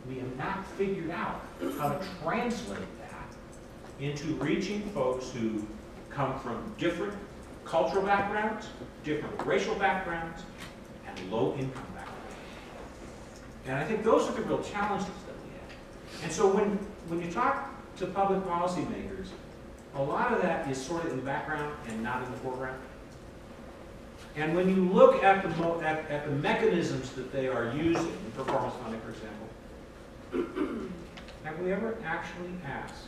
we have not figured out how to translate that into reaching folks who come from different cultural backgrounds, different racial backgrounds, and low-income backgrounds. And I think those are the real challenges that we have. And so when you talk to public policymakers, a lot of that is sort of in the background and not in the foreground. And when you look at the mechanisms that they are using, performance funding, for example, have we ever actually asked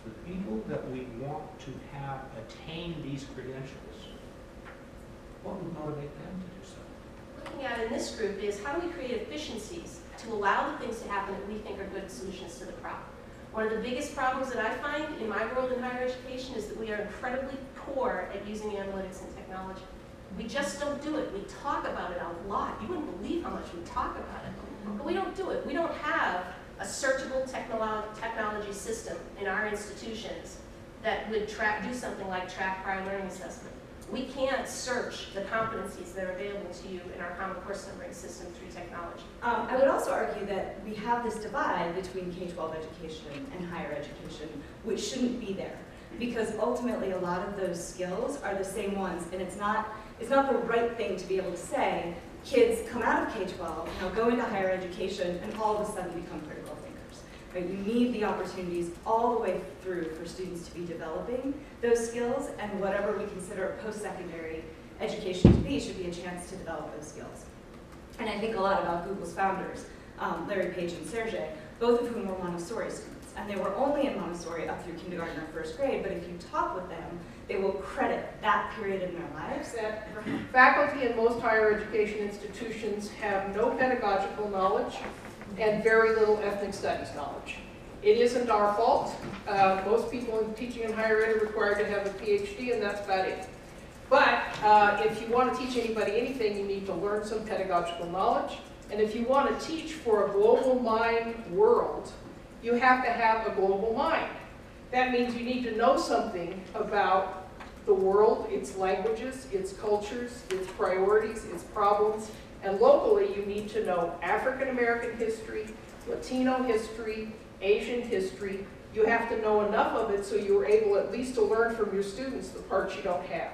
the people that we want to have attain these credentials, what would motivate them to do so? Looking at in this group is how do we create efficiencies to allow the things to happen that we think are good solutions to the problem. One of the biggest problems that I find in my world in higher education is that we are incredibly poor at using analytics and technology. We just don't do it. We talk about it a lot. You wouldn't believe how much we talk about it, but we don't do it. We don't have a searchable technology system in our institutions that would do something like track prior learning assessment. We can't search the competencies that are available to you in our Common Core numbering system through technology. I would also argue that we have this divide between K-12 education and higher education, which shouldn't be there, because ultimately a lot of those skills are the same ones, and it's not the right thing to be able to say, kids come out of K-12, go into higher education, and all of a sudden become critical thinkers. Right? You need the opportunities all the way through for students to be developing those skills, and whatever we consider a post-secondary education to be should be a chance to develop those skills. And I think a lot about Google's founders, Larry Page and Sergey, both of whom were Montessori students. And they were only in Montessori up through kindergarten or first grade, but if you talk with them, they will credit that period in their lives. Faculty in most higher education institutions have no pedagogical knowledge and very little ethnic studies knowledge. It isn't our fault. Most people in teaching in higher ed are required to have a PhD, and that's about it. But if you want to teach anybody anything, you need to learn some pedagogical knowledge. And if you want to teach for a global mind world, you have to have a global mind. That means you need to know something about the world, its languages, its cultures, its priorities, its problems. And locally, you need to know African American history, Latino history, Asian history. You have to know enough of it so you're able at least to learn from your students the parts you don't have.